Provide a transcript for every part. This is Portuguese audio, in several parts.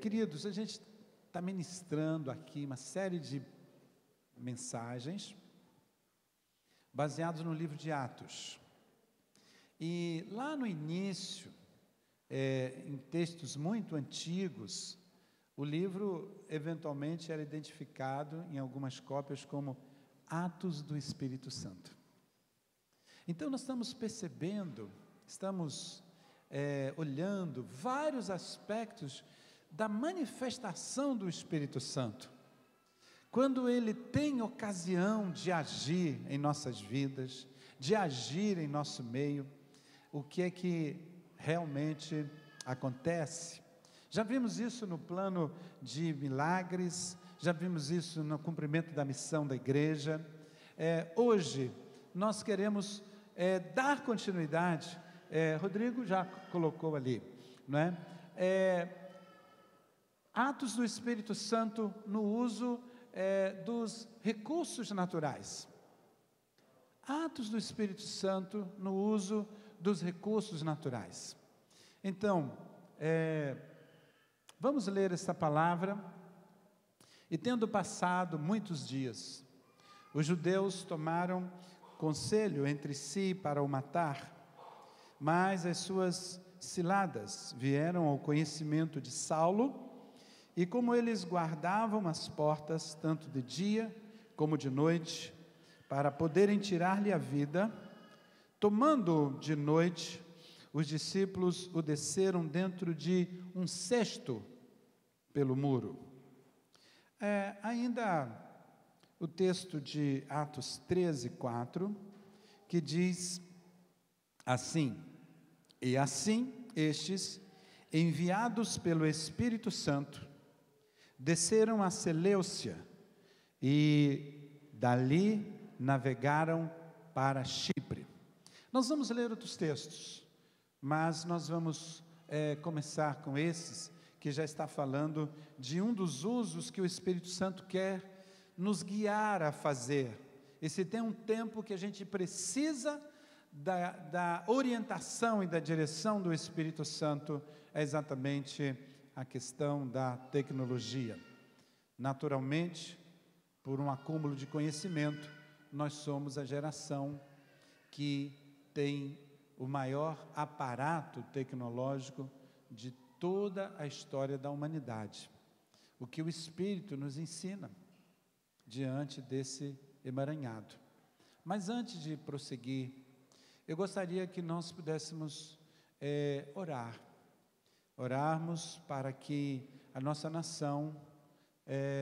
Queridos, a gente está ministrando aqui uma série de mensagens baseadas no livro de Atos. E lá no início, em textos muito antigos, o livro eventualmente era identificado em algumas cópias como Atos do Espírito Santo. Então nós estamos percebendo, estamos olhando vários aspectos da manifestação do Espírito Santo, quando ele tem ocasião de agir em nossas vidas, de agir em nosso meio, o que é que realmente acontece? Já vimos isso no plano de milagres, já vimos isso no cumprimento da missão da igreja. Hoje nós queremos dar continuidade, Rodrigo já colocou ali, não é? Atos do Espírito Santo no uso dos recursos naturais. Atos do Espírito Santo no uso dos recursos naturais. Então, vamos ler essa palavra. E tendo passado muitos dias, os judeus tomaram conselho entre si para o matar, mas as suas ciladas vieram ao conhecimento de Saulo, e como eles guardavam as portas, tanto de dia como de noite, para poderem tirar-lhe a vida, tomando-o de noite, os discípulos o desceram dentro de um cesto pelo muro. Ainda o texto de Atos 13:4, que diz assim: e assim estes, enviados pelo Espírito Santo, desceram a Seleucia e dali navegaram para Chipre. Nós vamos ler outros textos, mas nós vamos começar com esses, que já está falando de um dos usos que o Espírito Santo quer nos guiar a fazer. E se tem um tempo que a gente precisa da orientação e da direção do Espírito Santo, é exatamente a questão da tecnologia. Naturalmente, por um acúmulo de conhecimento, nós somos a geração que tem o maior aparato tecnológico de toda a história da humanidade. O que o Espírito nos ensina diante desse emaranhado. Mas antes de prosseguir, eu gostaria que nós pudéssemos orarmos para que a nossa nação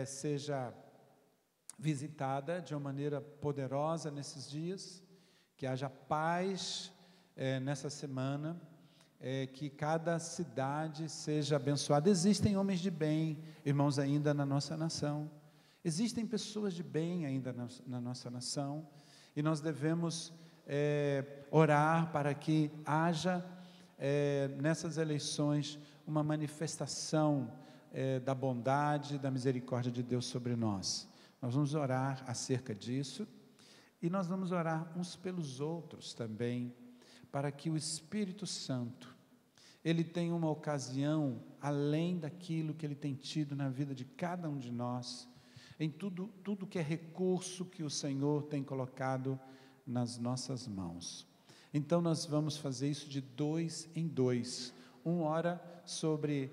seja visitada de uma maneira poderosa nesses dias, que haja paz nessa semana, que cada cidade seja abençoada. Existem homens de bem, irmãos, ainda na nossa nação, existem pessoas de bem ainda na nossa nação, e nós devemos orar para que haja nessas eleições uma manifestação da bondade, da misericórdia de Deus sobre nós. Nós vamos orar acerca disso, e nós vamos orar uns pelos outros também, para que o Espírito Santo, ele tenha uma ocasião, além daquilo que ele tem tido na vida de cada um de nós, em tudo que é recurso que o Senhor tem colocado nas nossas mãos. Então nós vamos fazer isso de 2 em 2, um ora sobre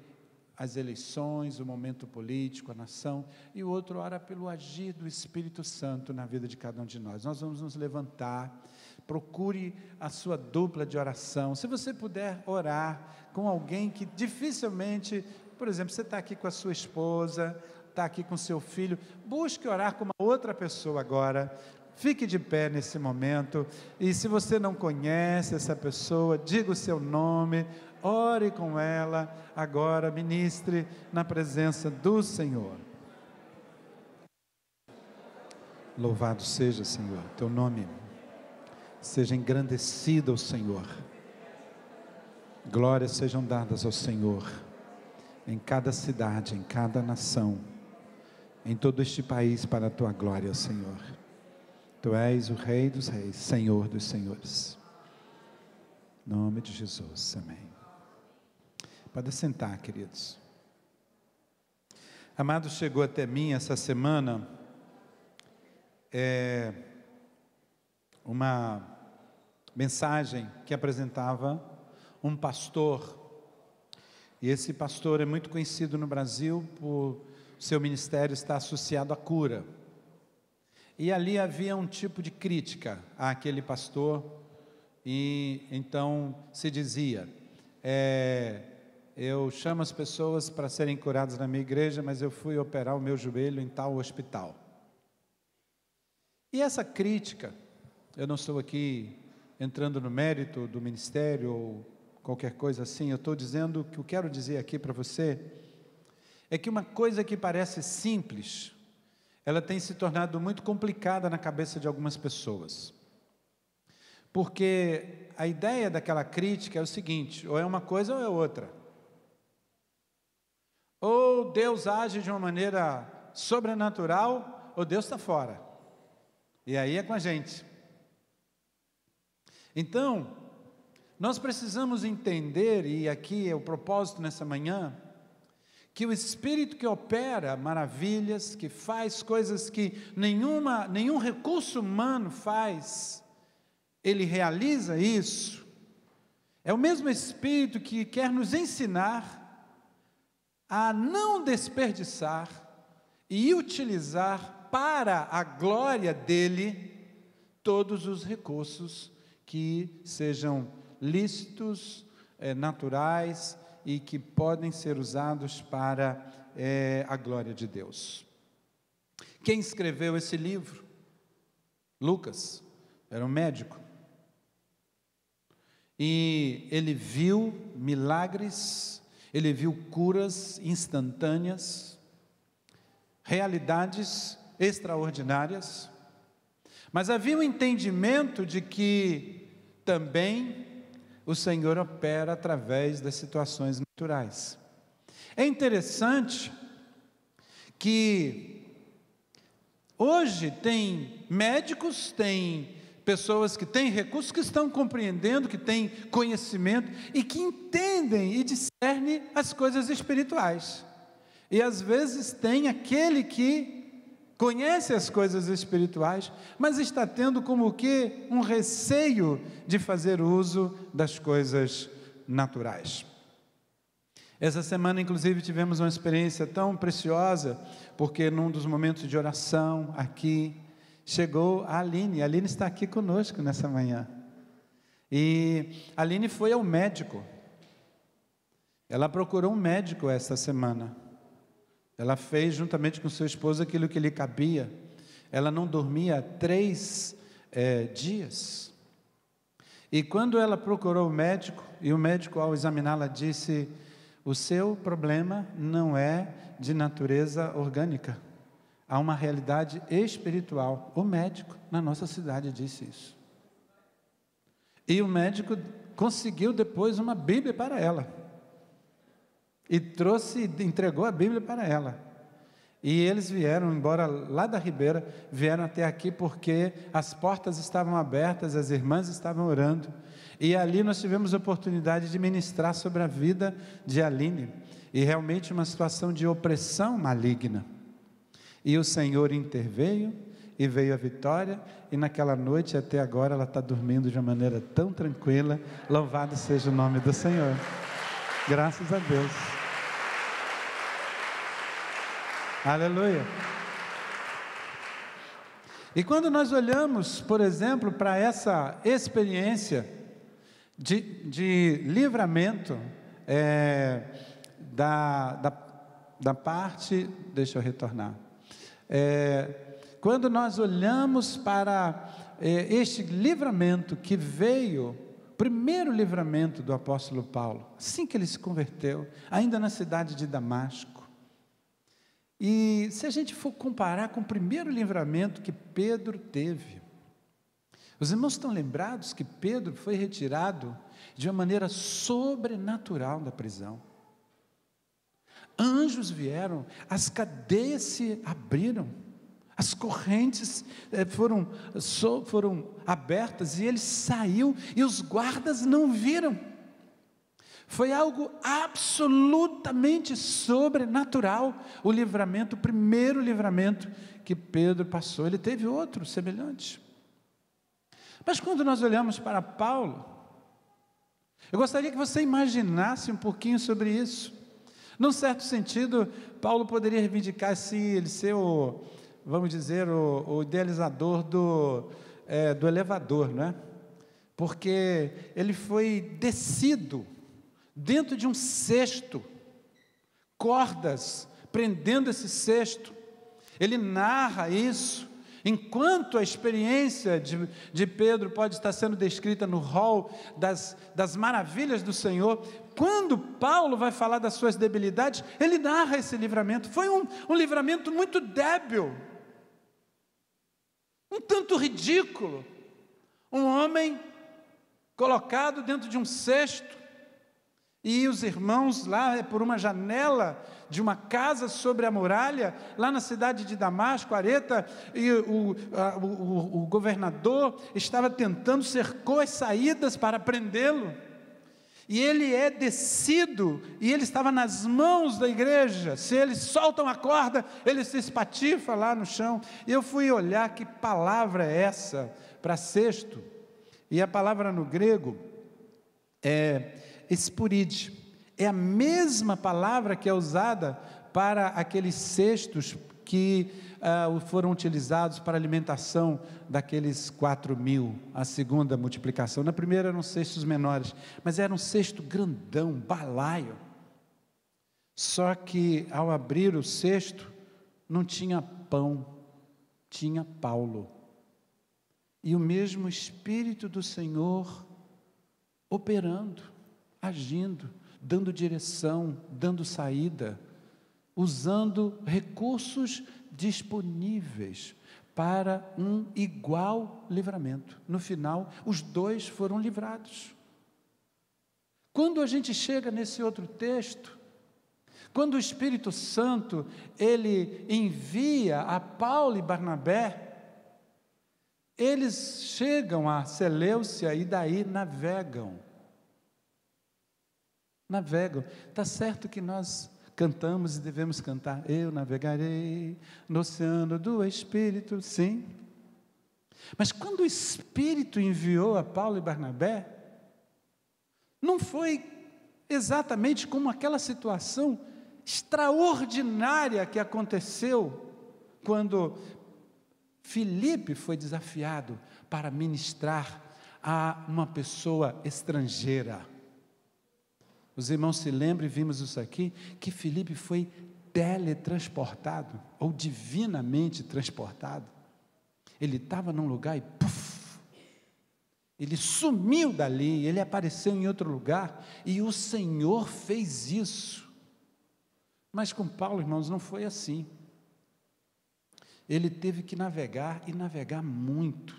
as eleições, o momento político, a nação, e o outro ora pelo agir do Espírito Santo na vida de cada um de nós. Nós vamos nos levantar, procure a sua dupla de oração. Se você puder orar com alguém que dificilmente, por exemplo, você está aqui com a sua esposa, está aqui com seu filho, busque orar com uma outra pessoa agora. Fique de pé nesse momento, e se você não conhece essa pessoa, diga o seu nome, ore com ela agora, ministre na presença do Senhor. Louvado seja, Senhor, teu nome seja engrandecido ao Senhor, glórias sejam dadas ao Senhor, em cada cidade, em cada nação, em todo este país, para a tua glória, Senhor. Tu és o Rei dos Reis, Senhor dos Senhores. Em nome de Jesus, amém. Pode sentar, queridos. Amado, chegou até mim essa semana uma mensagem que apresentava um pastor, e esse pastor é muito conhecido no Brasil por seu ministério estar associado à cura, e ali havia um tipo de crítica àquele pastor, e então se dizia, eu chamo as pessoas para serem curadas na minha igreja, mas eu fui operar o meu joelho em tal hospital. E essa crítica, eu não estou aqui entrando no mérito do ministério ou qualquer coisa assim, eu estou dizendo, o que eu quero dizer aqui para você, é que uma coisa que parece simples, ela tem se tornado muito complicada na cabeça de algumas pessoas. Porque a ideia daquela crítica é o seguinte, ou é uma coisa ou é outra. Ou Deus age de uma maneira sobrenatural, ou Deus está fora. E aí é com a gente. Então, nós precisamos entender, e aqui é o propósito nessa manhã, que o Espírito que opera maravilhas, que faz coisas que nenhum recurso humano faz, Ele realiza isso, é o mesmo Espírito que quer nos ensinar a não desperdiçar e utilizar para a glória dEle todos os recursos que sejam lícitos, naturais e que podem ser usados para a glória de Deus. Quem escreveu esse livro? Lucas, era um médico. E ele viu milagres, ele viu curas instantâneas, realidades extraordinárias, mas havia um entendimento de que também o Senhor opera através das situações naturais. É interessante que hoje tem médicos, tem pessoas que têm recursos, que estão compreendendo, que têm conhecimento e que entendem e discernem as coisas espirituais. E às vezes tem aquele que conhece as coisas espirituais, mas está tendo como que um receio de fazer uso das coisas naturais. Essa semana, inclusive, tivemos uma experiência tão preciosa, porque num dos momentos de oração aqui, chegou a Aline está aqui conosco nessa manhã, e a Aline foi ao médico, ela procurou um médico essa semana, ela fez juntamente com seu esposo aquilo que lhe cabia, ela não dormia há 3 dias, e quando ela procurou o médico, e o médico ao examiná-la disse, o seu problema não é de natureza orgânica, há uma realidade espiritual. O médico na nossa cidade disse isso. E o médico conseguiu depois uma Bíblia para ela. E entregou a Bíblia para ela. E eles vieram, embora lá da Ribeira, vieram até aqui porque as portas estavam abertas, as irmãs estavam orando. E ali nós tivemos a oportunidade de ministrar sobre a vida de Aline. E realmente uma situação de opressão maligna. E o Senhor interveio e veio a vitória, e naquela noite até agora ela está dormindo de uma maneira tão tranquila, louvado seja o nome do Senhor, graças a Deus, aleluia. E quando nós olhamos, por exemplo, para essa experiência de livramento, da parte, deixa eu retornar, quando nós olhamos para este livramento que veio, primeiro livramento do apóstolo Paulo, assim que ele se converteu, ainda na cidade de Damasco, e se a gente for comparar com o primeiro livramento que Pedro teve, os irmãos estão lembrados que Pedro foi retirado de uma maneira sobrenatural da prisão, anjos vieram, as cadeias se abriram, as correntes foram abertas, e ele saiu, e os guardas não viram. Foi algo absolutamente sobrenatural, o livramento, o primeiro livramento que Pedro passou. Ele teve outro semelhante. Mas quando nós olhamos para Paulo, eu gostaria que você imaginasse um pouquinho sobre isso. Num certo sentido, Paulo poderia reivindicar-se ele ser o, vamos dizer, o idealizador do elevador, não é? Porque ele foi descido dentro de um cesto, cordas prendendo esse cesto. Ele narra isso, enquanto a experiência de Pedro pode estar sendo descrita no rol das maravilhas do Senhor. Quando Paulo vai falar das suas debilidades, ele narra esse livramento. Foi um livramento muito débil, um tanto ridículo. Um homem colocado dentro de um cesto, e os irmãos lá, por uma janela de uma casa sobre a muralha, lá na cidade de Damasco, Areta, e o governador estava tentando, cercou as saídas para prendê-lo, e ele é descido, e ele estava nas mãos da igreja. Se eles soltam a corda, ele se espatifa lá no chão. E eu fui olhar que palavra é essa para cesto, e a palavra no grego é esporide, é a mesma palavra que é usada para aqueles cestos que foram utilizados para a alimentação daqueles 4.000, a segunda multiplicação. Na primeira eram cestos menores, mas era um cesto grandão, balaio. Só que ao abrir o cesto, não tinha pão, tinha Paulo. E o mesmo Espírito do Senhor operando, agindo, dando direção, dando saída, usando recursos disponíveis para um igual livramento. No final, os dois foram livrados. Quando a gente chega nesse outro texto, quando o Espírito Santo, ele envia a Paulo e Barnabé, eles chegam a Seleucia e daí navegam. Está certo que nós cantamos e devemos cantar, eu navegarei no oceano do Espírito, sim. Mas quando o Espírito enviou a Paulo e Barnabé, não foi exatamente como aquela situação extraordinária que aconteceu quando Filipe foi desafiado para ministrar a uma pessoa estrangeira. Os irmãos se lembram, e vimos isso aqui, que Filipe foi teletransportado, ou divinamente transportado. Ele estava num lugar e puf, ele sumiu dali, ele apareceu em outro lugar, e o Senhor fez isso. Mas com Paulo, irmãos, não foi assim. Ele teve que navegar, e navegar muito.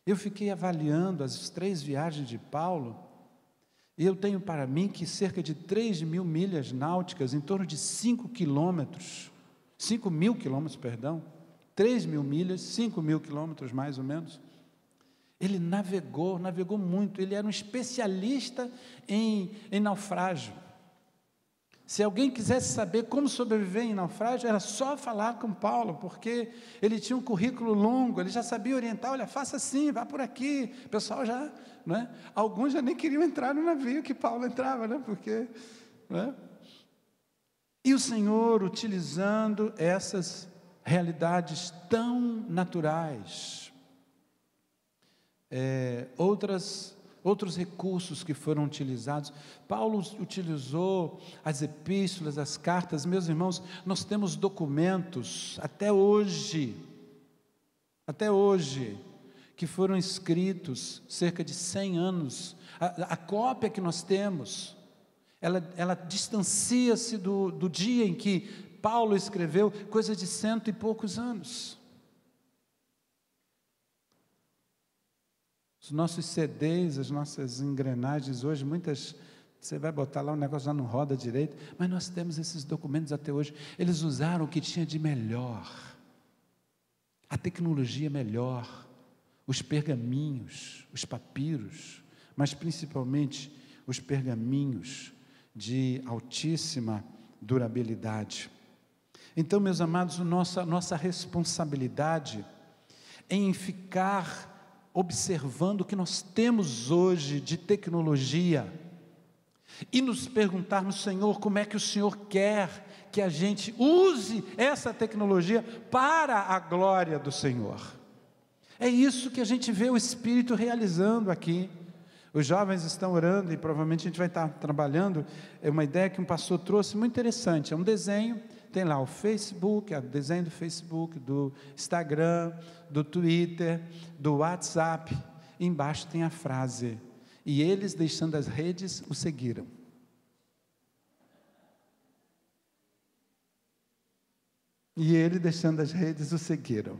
Eu fiquei avaliando as 3 viagens de Paulo, e eu tenho para mim que cerca de 3.000 milhas náuticas, em torno de 5 mil quilômetros, 3.000 milhas, 5.000 quilômetros mais ou menos. Ele navegou muito, ele era um especialista em naufrágio. Se alguém quisesse saber como sobreviver em naufrágio, era só falar com Paulo, porque ele tinha um currículo longo, ele já sabia orientar, olha, faça assim, vá por aqui. O pessoal já, não é? Alguns já nem queriam entrar no navio que Paulo entrava, né? Porque, não é? E o Senhor utilizando essas realidades tão naturais, outros recursos que foram utilizados. Paulo utilizou as epístolas, as cartas. Meus irmãos, nós temos documentos até hoje, que foram escritos cerca de 100 anos. A cópia que nós temos, ela distancia-se do dia em que Paulo escreveu, coisa de 100 e poucos anos. Os nossos CDs, as nossas engrenagens hoje, muitas, você vai botar lá, o negócio já não roda direito, mas nós temos esses documentos até hoje. Eles usaram o que tinha de melhor, a tecnologia melhor, os pergaminhos, os papiros, mas principalmente os pergaminhos de altíssima durabilidade. Então, meus amados, nossa responsabilidade em ficar observando o que nós temos hoje de tecnologia e nos perguntarmos: Senhor, como é que o Senhor quer que a gente use essa tecnologia para a glória do Senhor? É isso que a gente vê o Espírito realizando aqui. Os jovens estão orando e provavelmente a gente vai estar trabalhando. É uma ideia que um pastor trouxe muito interessante. É um desenho, tem lá o Facebook, é o desenho do Facebook, do Instagram, do Twitter, do WhatsApp. E embaixo tem a frase: e eles, deixando as redes, o seguiram. E ele, deixando as redes, o seguiram.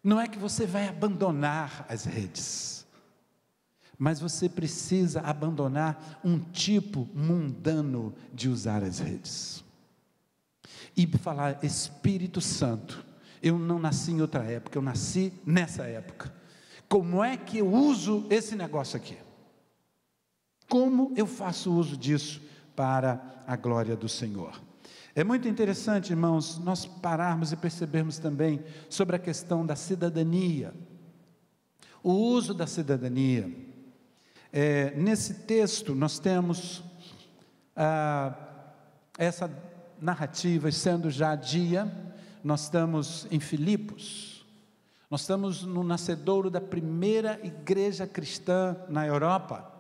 Não é que você vai abandonar as redes, mas você precisa abandonar um tipo mundano de usar as redes. E falar: Espírito Santo, eu não nasci em outra época, eu nasci nessa época. Como é que eu uso esse negócio aqui? Como eu faço uso disso para a glória do Senhor? É muito interessante, irmãos, nós pararmos e percebermos também sobre a questão da cidadania, o uso da cidadania. Nesse texto nós temos essa narrativa, sendo já dia, nós estamos em Filipos, nós estamos no nascedouro da primeira igreja cristã na Europa.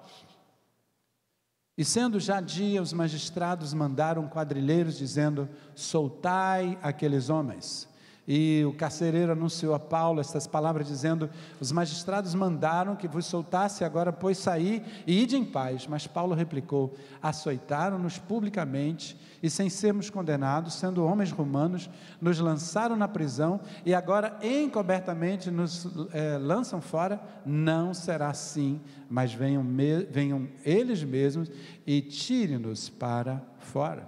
E sendo já dia, os magistrados mandaram quadrilheiros dizendo: soltai aqueles homens. E o carcereiro anunciou a Paulo estas palavras dizendo: os magistrados mandaram que vos soltasse, agora pois saí e ide em paz. Mas Paulo replicou: açoitaram-nos publicamente e sem sermos condenados, sendo homens romanos, nos lançaram na prisão e agora encobertamente nos lançam fora. Não será assim, mas venham eles mesmos e tirem-nos para fora.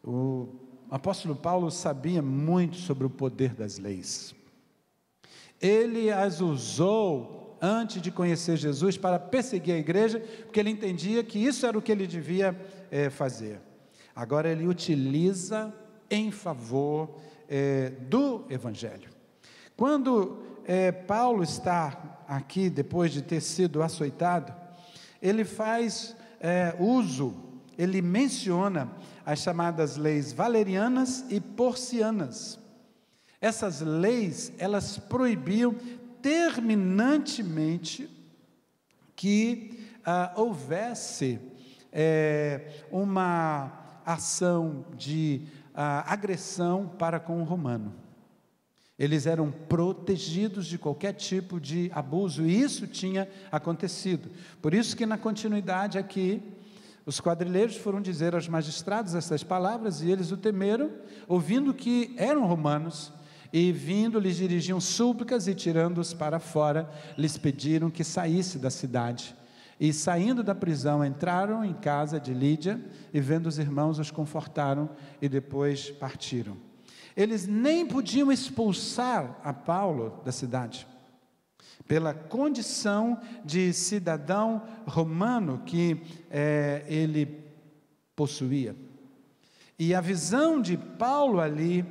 O apóstolo Paulo sabia muito sobre o poder das leis. Ele as usou antes de conhecer Jesus para perseguir a igreja, porque ele entendia que isso era o que ele devia fazer. Agora ele utiliza em favor do evangelho. Quando Paulo está aqui, depois de ter sido açoitado, ele faz uso, ele menciona as chamadas leis valerianas e porcianas. Essas leis, elas proibiam terminantemente que houvesse uma ação de agressão para com o romano. Eles eram protegidos de qualquer tipo de abuso, e isso tinha acontecido. Por isso que na continuidade aqui, os quadrilheiros foram dizer aos magistrados essas palavras, e eles o temeram, ouvindo que eram romanos, e vindo lhes dirigiam súplicas, e tirando-os para fora, lhes pediram que saísse da cidade. E saindo da prisão, entraram em casa de Lídia, e vendo os irmãos, os confortaram, e depois partiram. Eles nem podiam expulsar a Paulo da cidade, pela condição de cidadão romano que ele possuía. E a visão de Paulo ali,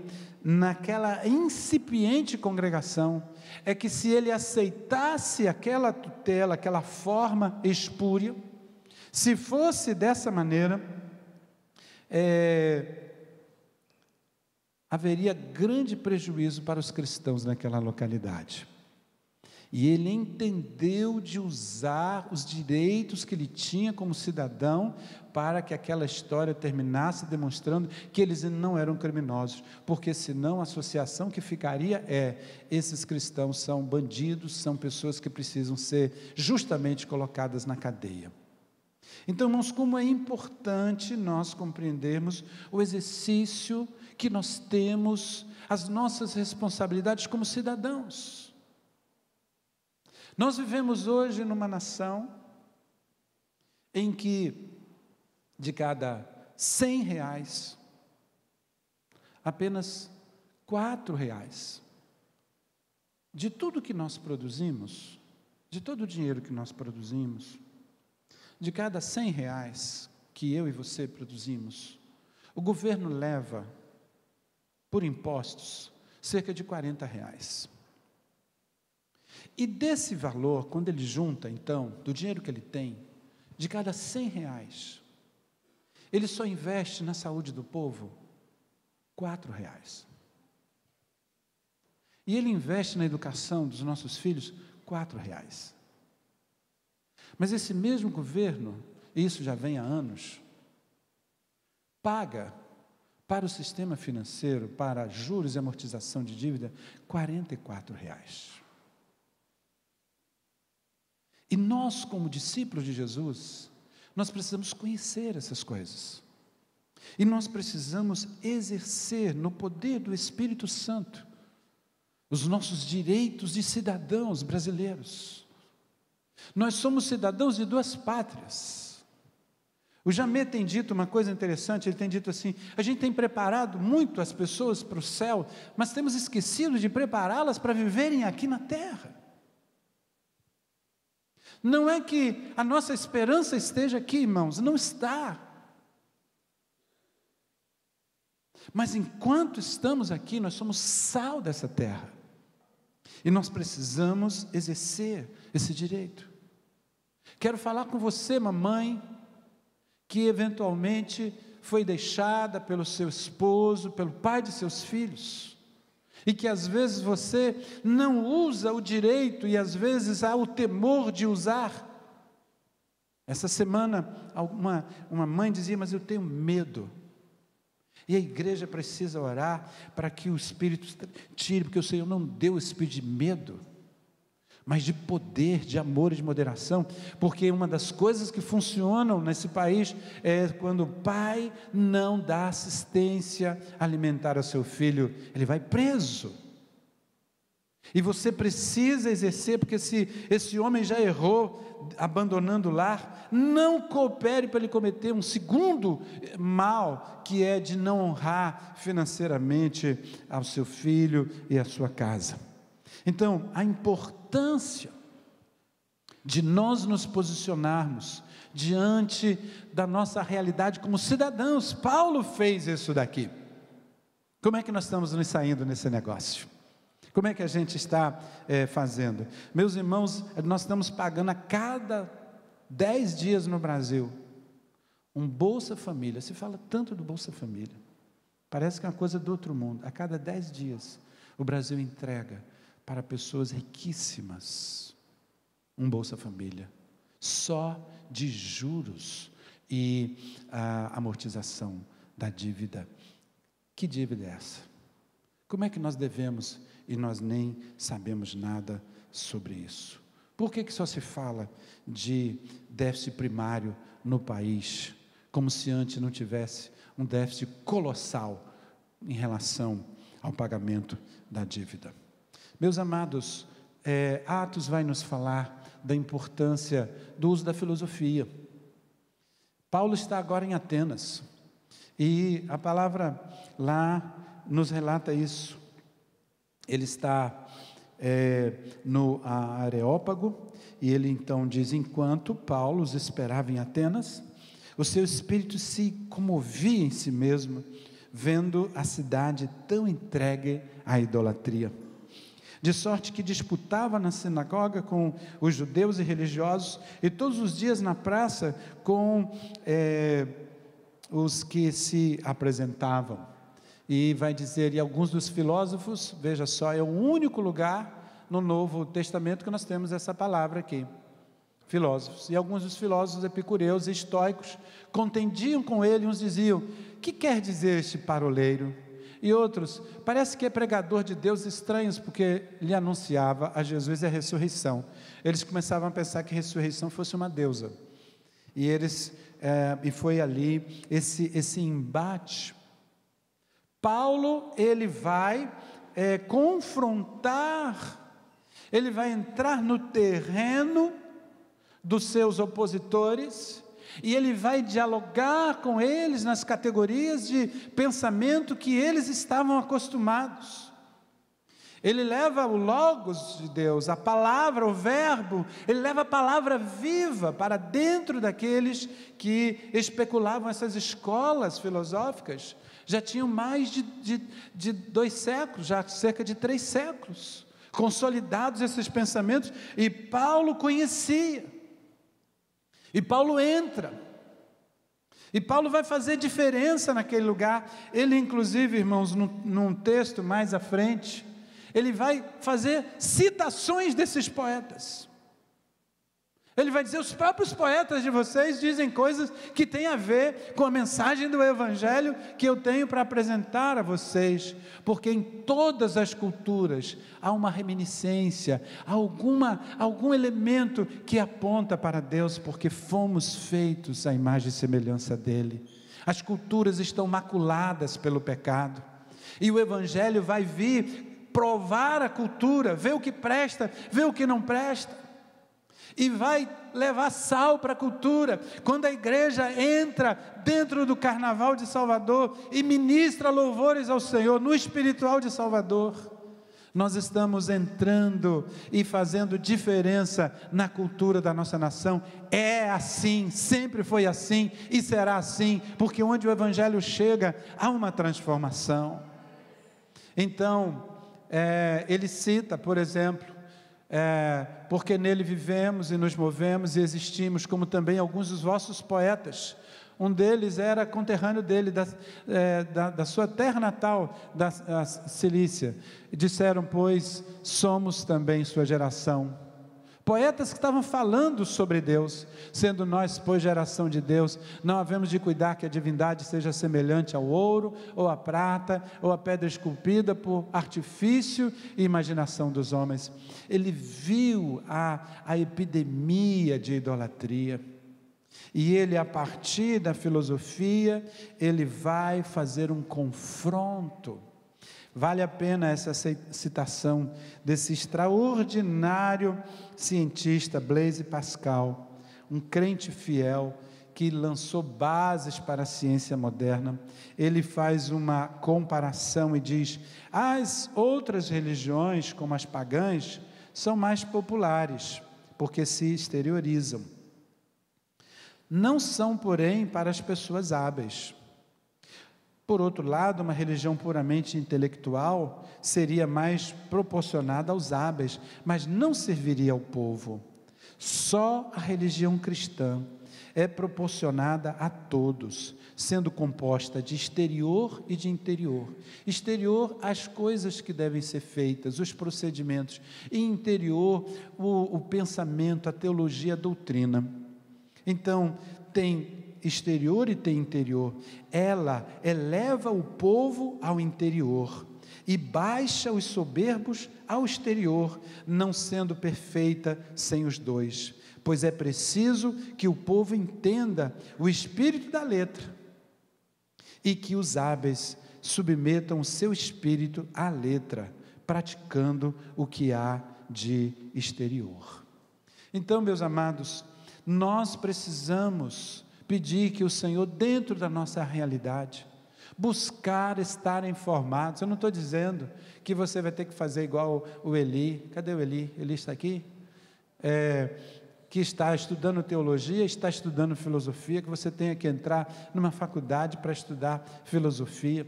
naquela incipiente congregação, é que se ele aceitasse aquela tutela, aquela forma espúria, se fosse dessa maneira, haveria grande prejuízo para os cristãos naquela localidade. E ele entendeu de usar os direitos que ele tinha como cidadão para que aquela história terminasse demonstrando que eles não eram criminosos, porque senão a associação que ficaria esses cristãos são bandidos, são pessoas que precisam ser justamente colocadas na cadeia. Então, irmãos, como é importante nós compreendermos o exercício que nós temos, as nossas responsabilidades como cidadãos. Nós vivemos hoje numa nação em que de cada 100 reais, apenas 4 reais, de tudo que nós produzimos, de todo o dinheiro que nós produzimos, De cada R$ 100 que eu e você produzimos, o governo leva, por impostos, cerca de R$ 40. E desse valor, quando ele junta, então, do dinheiro que ele tem, de cada R$ 100, ele só investe na saúde do povo R$ 4. E ele investe na educação dos nossos filhos R$ 4. Mas esse mesmo governo, e isso já vem há anos, paga para o sistema financeiro, para juros e amortização de dívida, R$ 44. E nós, como discípulos de Jesus, nós precisamos conhecer essas coisas. E nós precisamos exercer no poder do Espírito Santo os nossos direitos de cidadãos brasileiros. Nós somos cidadãos de duas pátrias. O Jamê tem dito uma coisa interessante, ele tem dito assim: a gente tem preparado muito as pessoas para o céu, mas temos esquecido de prepará-las para viverem aqui na terra. Não é que a nossa esperança esteja aqui, irmãos, não está. Mas enquanto estamos aqui, nós somos sal dessa terra. E nós precisamos exercer esse direito. Quero falar com você, mamãe, que eventualmente foi deixada pelo seu esposo, pelo pai de seus filhos, e que às vezes você não usa o direito, e às vezes há o temor de usar. Essa semana, uma mãe dizia: mas eu tenho medo. E a igreja precisa orar para que o Espírito tire, porque o Senhor não deu o espírito de medo, mas de poder, de amor e de moderação, porque uma das coisas que funcionam nesse país é quando o pai não dá assistência alimentar ao seu filho, ele vai preso. E você precisa exercer, porque se esse homem já errou, abandonando o lar, não coopere para ele cometer um segundo mal, que é de não honrar financeiramente ao seu filho e à sua casa. Então, a importância de nós nos posicionarmos diante da nossa realidade como cidadãos. Paulo fez isso daqui. Como é que nós estamos nos saindo nesse negócio? Como é que a gente está fazendo? Meus irmãos, nós estamos pagando a cada 10 dias no Brasil um Bolsa Família. Se fala tanto do Bolsa Família, parece que é uma coisa do outro mundo. A cada 10 dias o Brasil entrega para pessoas riquíssimas um Bolsa Família, só de juros e a amortização da dívida. Que dívida é essa? Como é que nós devemos, e nós nem sabemos nada sobre isso? Por que só se fala de déficit primário no país, como se antes não tivesse um déficit colossal em relação ao pagamento da dívida? Meus amados, Atos vai nos falar da importância do uso da filosofia. Paulo está agora em Atenas, e a palavra lá nos relata isso. Ele está no Areópago, e ele então diz: enquanto Paulo os esperava em Atenas, o seu espírito se comovia em si mesmo, vendo a cidade tão entregue à idolatria, de sorte que disputava na sinagoga com os judeus e religiosos, e todos os dias na praça com os que se apresentavam. E vai dizer, e alguns dos filósofos, veja só, é o único lugar no Novo Testamento que nós temos essa palavra aqui, filósofos, e alguns dos filósofos epicureus e estoicos contendiam com ele, uns diziam: que quer dizer este paroleiro? E outros, parece que é pregador de deuses estranhos, porque lhe anunciava a Jesus e a ressurreição. Eles começavam a pensar que a ressurreição fosse uma deusa, e foi ali esse embate. Paulo, ele vai confrontar, ele vai entrar no terreno dos seus opositores, e ele vai dialogar com eles nas categorias de pensamento que eles estavam acostumados. Ele leva o Logos de Deus, a palavra, o verbo, ele leva a palavra viva para dentro daqueles que especulavam essas escolas filosóficas. Já tinham mais de 2 séculos, já cerca de 3 séculos, consolidados esses pensamentos, e Paulo conhecia. E Paulo entra, e Paulo vai fazer diferença naquele lugar. Ele, inclusive, irmãos, num texto mais à frente, ele vai fazer citações desses poetas. Ele vai dizer: os próprios poetas de vocês dizem coisas que têm a ver com a mensagem do Evangelho que eu tenho para apresentar a vocês, porque em todas as culturas há uma reminiscência, algum elemento que aponta para Deus, porque fomos feitos à imagem e semelhança dEle. As culturas estão maculadas pelo pecado, e o Evangelho vai vir provar a cultura, ver o que presta, ver o que não presta, e vai levar sal para a cultura. Quando a igreja entra dentro do Carnaval de Salvador e ministra louvores ao Senhor no espiritual de Salvador, nós estamos entrando e fazendo diferença na cultura da nossa nação. É assim, sempre foi assim e será assim, porque onde o Evangelho chega, há uma transformação. Então, ele cita, por exemplo, porque nele vivemos e nos movemos e existimos, como também alguns dos vossos poetas. Um deles era conterrâneo dele, da sua terra natal, da Cilícia. Disseram, pois, somos também sua geração. Poetas que estavam falando sobre Deus, sendo nós, pois, geração de Deus, não havemos de cuidar que a divindade seja semelhante ao ouro, ou à prata, ou à pedra esculpida por artifício e imaginação dos homens. Ele viu a epidemia de idolatria, e ele, a partir da filosofia, ele vai fazer um confronto. Vale a pena essa citação desse extraordinário cientista Blaise Pascal, um crente fiel que lançou bases para a ciência moderna. Ele faz uma comparação e diz: as outras religiões, como as pagãs, são mais populares, porque se exteriorizam. Não são, porém, para as pessoas hábeis. Por outro lado, uma religião puramente intelectual seria mais proporcionada aos hábeis, mas não serviria ao povo. Só a religião cristã é proporcionada a todos, sendo composta de exterior e de interior. Exterior, as coisas que devem ser feitas, os procedimentos, e interior, o pensamento, a teologia, a doutrina. Então, tem exterior e tem interior. Ela eleva o povo ao interior e baixa os soberbos ao exterior, não sendo perfeita sem os dois, pois é preciso que o povo entenda o espírito da letra e que os hábeis submetam o seu espírito à letra, praticando o que há de exterior. Então, meus amados, nós precisamos pedir que o Senhor, dentro da nossa realidade, buscar estar informados. Eu não estou dizendo que você vai ter que fazer igual o Eli. Cadê o Eli? Eli está aqui? Que está estudando teologia, está estudando filosofia, que você tenha que entrar numa faculdade para estudar filosofia.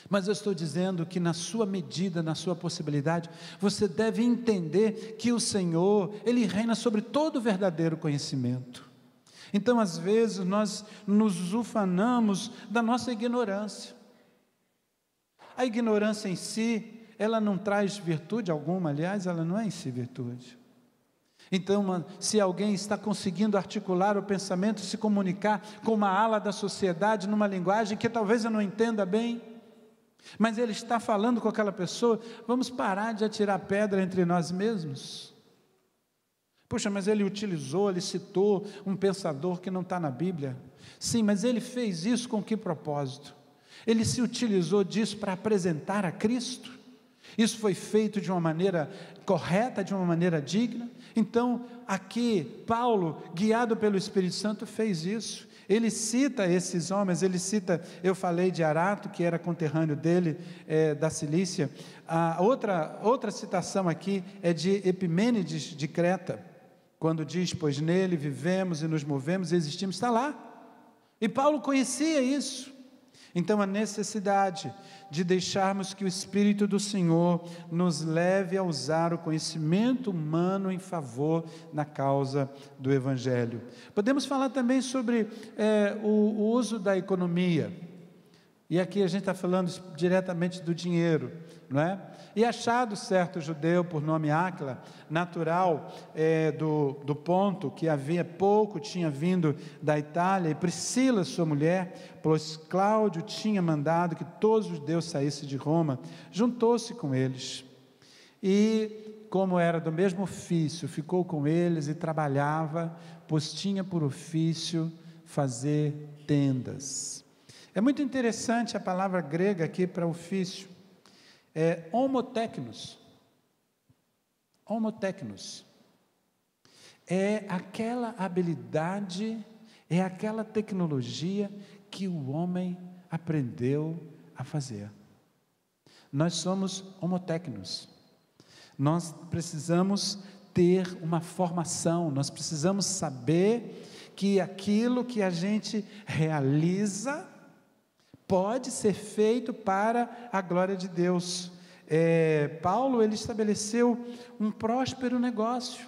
Mas eu estou dizendo que na sua medida, na sua possibilidade, você deve entender que o Senhor, Ele reina sobre todo o verdadeiro conhecimento. Então, às vezes, nós nos ufanamos da nossa ignorância. A ignorância em si, ela não traz virtude alguma, aliás, ela não é em si virtude. Então, se alguém está conseguindo articular o pensamento, se comunicar com uma ala da sociedade, numa linguagem que talvez eu não entenda bem, mas ele está falando com aquela pessoa, vamos parar de atirar pedra entre nós mesmos. Puxa, mas ele citou um pensador que não está na Bíblia. Sim, mas ele fez isso com que propósito? Ele se utilizou disso para apresentar a Cristo? Isso foi feito de uma maneira correta, de uma maneira digna? Então, aqui, Paulo, guiado pelo Espírito Santo, fez isso. ele cita esses homens, eu falei de Arato, que era conterrâneo dele, da Cilícia. A outra citação aqui é de Epimênides de Creta, quando diz: pois nele vivemos e nos movemos e existimos. Está lá, e Paulo conhecia isso. Então, a necessidade de deixarmos que o Espírito do Senhor nos leve a usar o conhecimento humano em favor da causa do Evangelho. Podemos falar também sobre o uso da economia, e aqui a gente está falando diretamente do dinheiro, não é? E achado certo judeu, por nome Áquila, natural do Ponto, que havia pouco tinha vindo da Itália, e Priscila, sua mulher, pois Cláudio tinha mandado que todos os judeus saíssem de Roma, juntou-se com eles, e como era do mesmo ofício, ficou com eles e trabalhava, pois tinha por ofício fazer tendas. É muito interessante a palavra grega aqui para ofício, homotéknos. Homotéknos é aquela habilidade, é aquela tecnologia que o homem aprendeu a fazer. Nós somos homotéknos. Nós precisamos ter uma formação, nós precisamos saber que aquilo que a gente realiza pode ser feito para a glória de Deus. Paulo, ele estabeleceu um próspero negócio,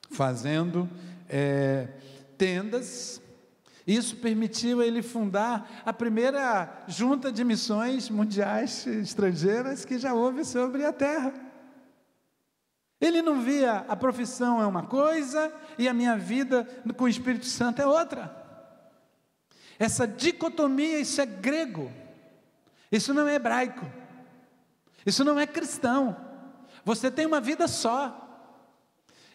fazendo tendas. Isso permitiu ele fundar a primeira junta de missões mundiais estrangeiras que já houve sobre a terra. Ele não via a profissão é uma coisa e a minha vida com o Espírito Santo é outra. Essa dicotomia, isso é grego, isso não é hebraico, isso não é cristão. Você tem uma vida só,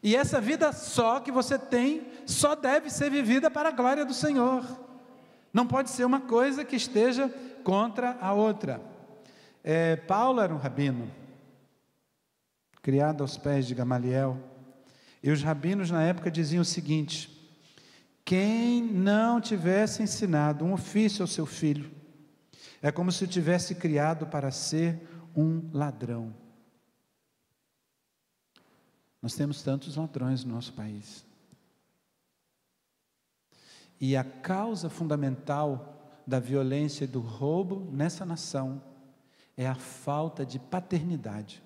e essa vida só que você tem, só deve ser vivida para a glória do Senhor. Não pode ser uma coisa que esteja contra a outra. Paulo era um rabino, criado aos pés de Gamaliel, e os rabinos na época diziam o seguinte: quem não tivesse ensinado um ofício ao seu filho, é como se o tivesse criado para ser um ladrão. Nós temos tantos ladrões no nosso país. E a causa fundamental da violência e do roubo nessa nação é a falta de paternidade.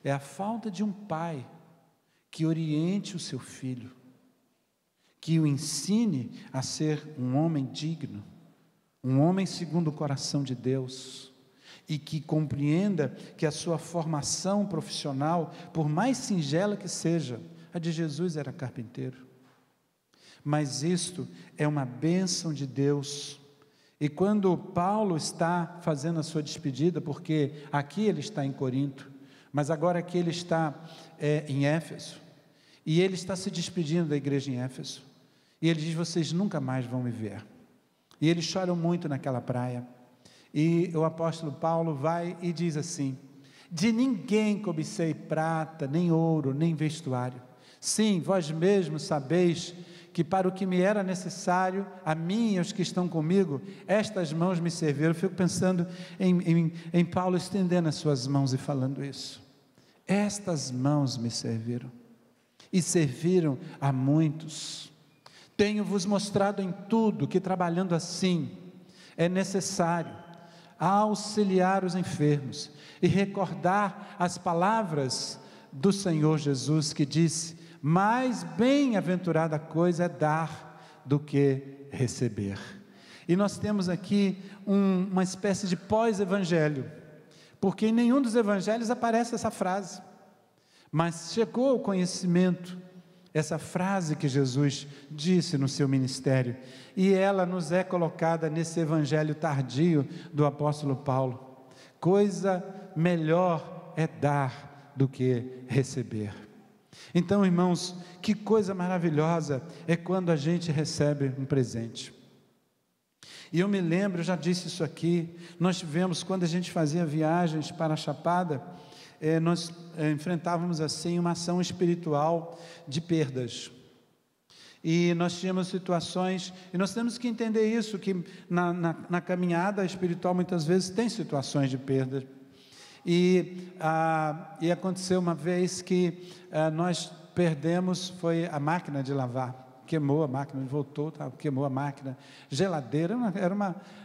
É a falta de um pai que oriente o seu filho, que o ensine a ser um homem digno, um homem segundo o coração de Deus, e que compreenda que a sua formação profissional, por mais singela que seja, a de Jesus era carpinteiro, mas isto é uma bênção de Deus. E quando Paulo está fazendo a sua despedida, porque aqui ele está em Corinto, mas agora aqui ele está em Éfeso, e ele está se despedindo da igreja em Éfeso, e ele diz: vocês nunca mais vão me ver. E eles choram muito naquela praia, e o apóstolo Paulo vai e diz assim: de ninguém cobicei prata, nem ouro, nem vestuário. Sim, vós mesmos sabeis que para o que me era necessário, a mim e aos que estão comigo, estas mãos me serviram. Eu fico pensando em Paulo estendendo as suas mãos e falando isso. Estas mãos me serviram, e serviram a muitos. Tenho-vos mostrado em tudo que, trabalhando assim, é necessário auxiliar os enfermos e recordar as palavras do Senhor Jesus, que disse: mais bem-aventurada coisa é dar do que receber. E nós temos aqui uma espécie de pós-evangelho, porque em nenhum dos evangelhos aparece essa frase, mas chegou ao conhecimento essa frase que Jesus disse no seu ministério, e ela nos é colocada nesse evangelho tardio do apóstolo Paulo: coisa melhor é dar do que receber. Então, irmãos, que coisa maravilhosa é quando a gente recebe um presente. E eu me lembro, eu já disse isso aqui, nós tivemos, quando a gente fazia viagens para a Chapada, nós enfrentávamos assim uma ação espiritual de perdas, E nós tínhamos situações, e nós temos que entender isso, que na caminhada espiritual muitas vezes tem situações de perda. E aconteceu uma vez que nós perdemos, foi a máquina de lavar, queimou a máquina, voltou, queimou a máquina, geladeira,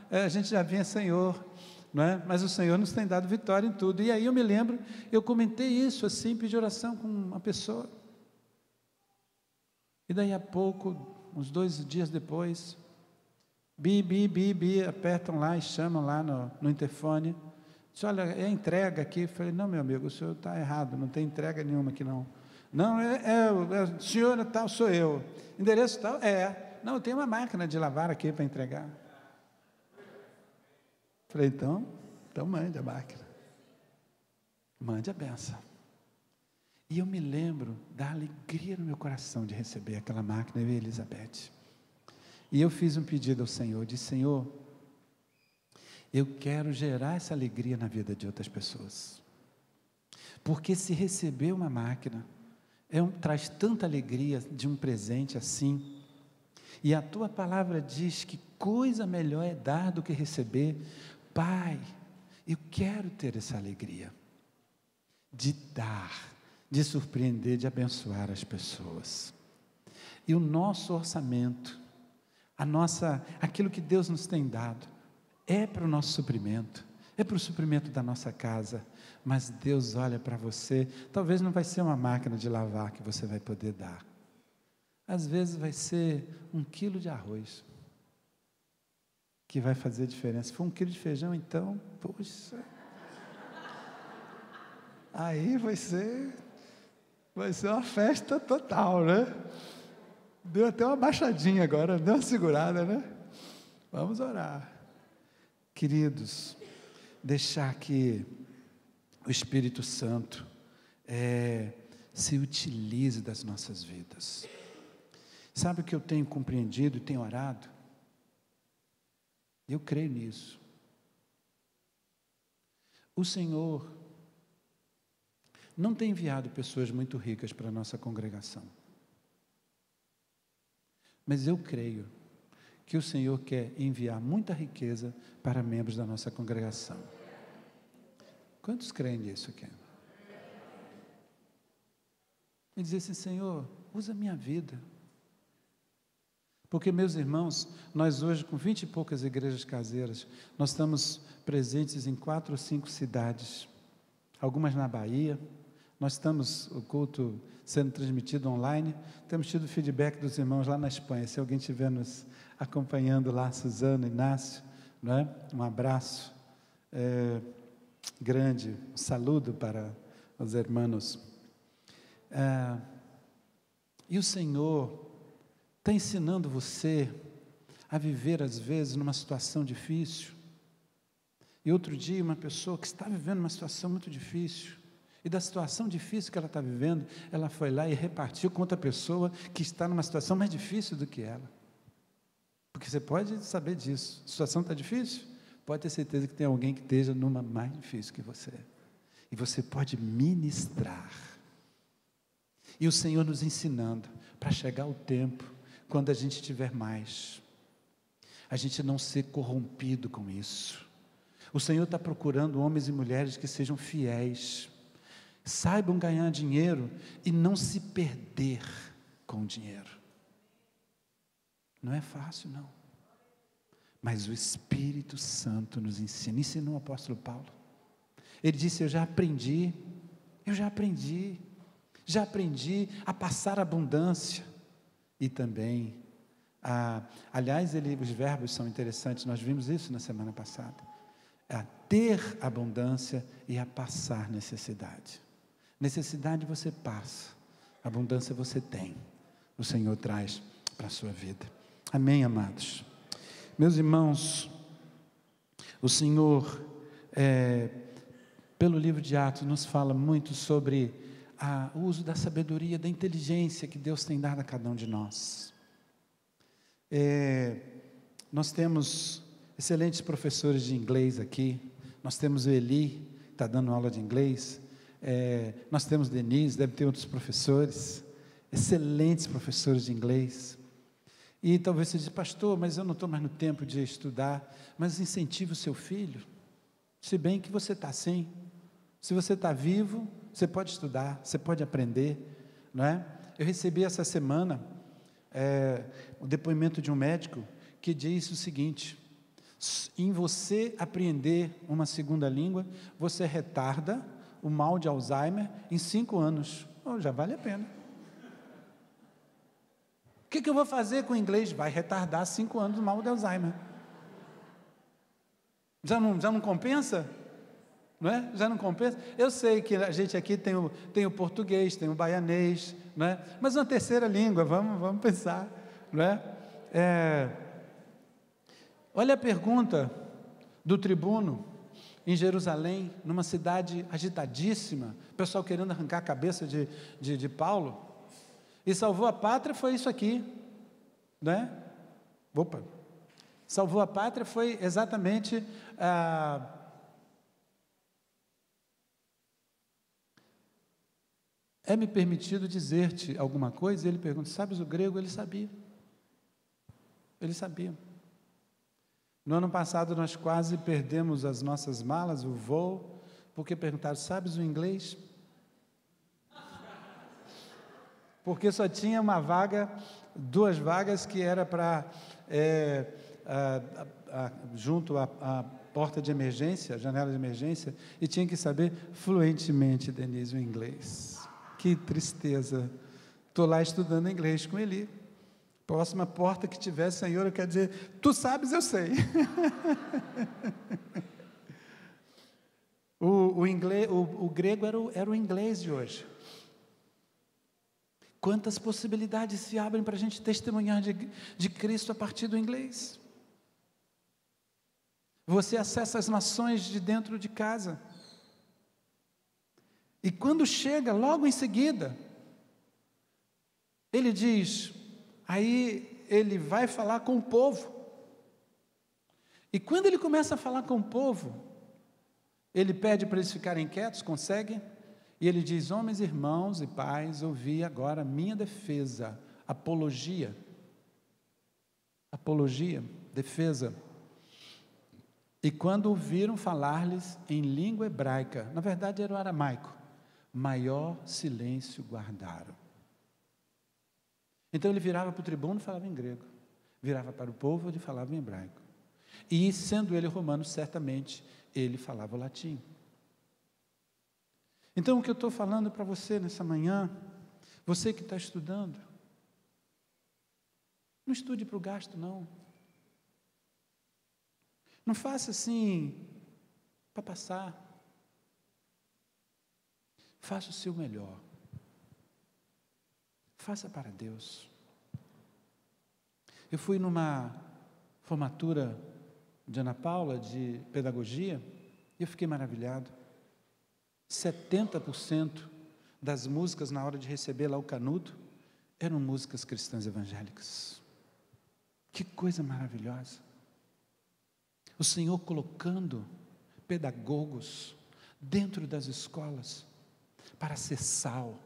a gente já vinha, Senhor, não é? Mas o Senhor nos tem dado vitória em tudo. E aí eu me lembro, eu comentei isso assim, pedi oração com uma pessoa, e daí a pouco, uns 2 dias depois, apertam lá e chamam lá no interfone, diz, olha, é entrega aqui. Eu falei, não, meu amigo, o senhor está errado, não tem entrega nenhuma aqui não. Não, o senhor tal, sou eu. Endereço tal? Não, eu tenho uma máquina de lavar aqui para entregar. Falei, então mande a máquina. Mande a benção. E eu me lembro da alegria no meu coração de receber aquela máquina, eu e Elizabeth. E eu fiz um pedido ao Senhor, disse, Senhor, eu quero gerar essa alegria na vida de outras pessoas. Porque se receber uma máquina, traz tanta alegria de um presente assim. E a tua palavra diz que coisa melhor é dar do que receber. Pai, eu quero ter essa alegria de dar, de surpreender, de abençoar as pessoas. E o nosso orçamento, aquilo que Deus nos tem dado, é para o nosso suprimento, é para o suprimento da nossa casa, mas Deus olha para você, talvez não vai ser uma máquina de lavar que você vai poder dar, às vezes vai ser 1 quilo de arroz, que vai fazer diferença. Se for 1 quilo de feijão, então, poxa, aí vai ser uma festa total, né? Deu até uma baixadinha agora, deu uma segurada, né? Vamos orar. Queridos, deixar que o Espírito Santo se utilize das nossas vidas. Sabe o que eu tenho compreendido e tenho orado? Eu creio nisso. O Senhor não tem enviado pessoas muito ricas para a nossa congregação. Mas eu creio que o Senhor quer enviar muita riqueza para membros da nossa congregação. Quantos creem nisso aqui? E dizer assim, Senhor, usa a minha vida. Porque, meus irmãos, nós hoje, com 20 e poucas igrejas caseiras, nós estamos presentes em 4 ou 5 cidades, algumas na Bahia. Nós estamos, o culto sendo transmitido online, temos tido feedback dos irmãos lá na Espanha. Se alguém estiver nos acompanhando lá, Suzana, Inácio, não é? Um abraço grande, um saludo para os irmãos. E o Senhor está ensinando você a viver, às vezes, numa situação difícil. E outro dia, uma pessoa que está vivendo uma situação muito difícil, e da situação difícil que ela está vivendo, ela foi lá e repartiu com outra pessoa que está numa situação mais difícil do que ela. Porque você pode saber disso. A situação está difícil? Pode ter certeza que tem alguém que esteja numa mais difícil que você. E você pode ministrar. E o Senhor nos ensinando para chegar o tempo, quando a gente tiver mais, a gente não ser corrompido com isso. O Senhor está procurando homens e mulheres que sejam fiéis, saibam ganhar dinheiro e não se perder com o dinheiro. Não é fácil, não. Mas o Espírito Santo nos ensina. Ensinou o apóstolo Paulo. Ele disse, eu já aprendi a passar abundância. E também, aliás, os verbos são interessantes, nós vimos isso na semana passada. A ter abundância e a passar necessidade. Necessidade você passa, abundância você tem. O Senhor traz para a sua vida. Amém, amados? Meus irmãos, o Senhor, pelo livro de Atos, nos fala muito sobre o uso da sabedoria, da inteligência que Deus tem dado a cada um de nós. Nós temos excelentes professores de inglês aqui. Nós temos o Eli, que está dando aula de inglês. Nós temos Denise, deve ter outros professores, excelentes professores de inglês. E talvez você diga, pastor, mas eu não estou mais no tempo de estudar. Mas incentive o seu filho, se bem que você está assim. Se você está vivo, você pode estudar, você pode aprender, não é? Eu recebi essa semana o depoimento de um médico que diz o seguinte: em você aprender uma segunda língua, você retarda o mal de Alzheimer em 5 anos. Oh, já vale a pena. O que eu vou fazer com o inglês? Vai retardar 5 anos o mal de Alzheimer. Já não compensa? Não é? Já não compensa? Eu sei que a gente aqui tem o português, tem o baianês, não é? Mas uma terceira língua, vamos pensar, não é? Olha a pergunta do tribuno em Jerusalém, numa cidade agitadíssima, o pessoal querendo arrancar a cabeça de Paulo, e salvou a pátria foi isso aqui, né? Salvou a pátria foi exatamente é-me permitido dizer-te alguma coisa? Ele pergunta, sabes o grego? Ele sabia. No ano passado nós quase perdemos as nossas malas, o voo, porque perguntaram, sabes o inglês? Porque só tinha uma vaga, 2 vagas que era para, junto à porta de emergência, janela de emergência, e tinha que saber fluentemente, Denise, o inglês. Que tristeza, estou lá estudando inglês com ele, próxima porta que tiver, Senhor, eu quero dizer, tu sabes, eu sei. o grego era o inglês de hoje. Quantas possibilidades se abrem para a gente testemunhar de Cristo a partir do inglês? Você acessa as nações de dentro de casa. E quando chega, logo em seguida, ele diz, aí ele vai falar com o povo. E quando ele começa a falar com o povo, ele pede para eles ficarem quietos, consegue? E ele diz, homens, irmãos e pais, ouvi agora a minha defesa, apologia, defesa. E quando ouviram falar-lhes em língua hebraica, na verdade era o aramaico, maior silêncio guardaram. Então ele virava para o tribuno e falava em grego, virava para o povo e falava em hebraico. E sendo ele romano, certamente ele falava o latim. Então o que eu estou falando para você nessa manhã, você que está estudando, não estude para o gasto não. Não faça assim para passar. Faça o seu melhor. Faça para Deus. Eu fui numa formatura de Ana Paula, de pedagogia, e eu fiquei maravilhado. 70% das músicas na hora de receber lá o canudo eram músicas cristãs evangélicas. Que coisa maravilhosa. O Senhor colocando pedagogos dentro das escolas para ser sal,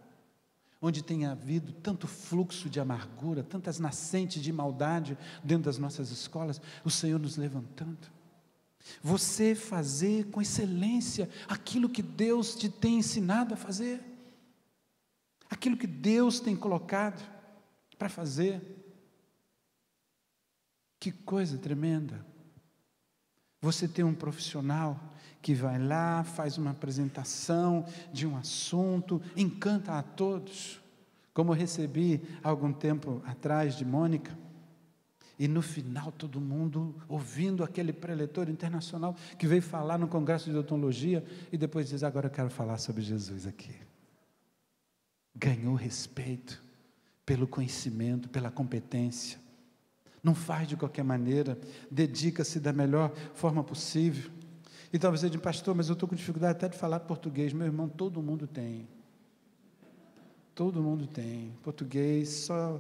onde tem havido tanto fluxo de amargura, tantas nascentes de maldade dentro das nossas escolas, o Senhor nos levantando. Você fazer com excelência aquilo que Deus te tem ensinado a fazer, aquilo que Deus tem colocado para fazer. Que coisa tremenda. Você tem um profissional que vai lá, faz uma apresentação de um assunto, encanta a todos, como eu recebi há algum tempo atrás de Mônica, e no final todo mundo ouvindo aquele preletor internacional que veio falar no congresso de odontologia, e depois diz, agora eu quero falar sobre Jesus aqui. Ganhou respeito pelo conhecimento, pela competência. Não faz de qualquer maneira, dedica-se da melhor forma possível. E talvez você diga, pastor, mas eu estou com dificuldade até de falar português. Meu irmão, todo mundo tem. Todo mundo tem. Português, só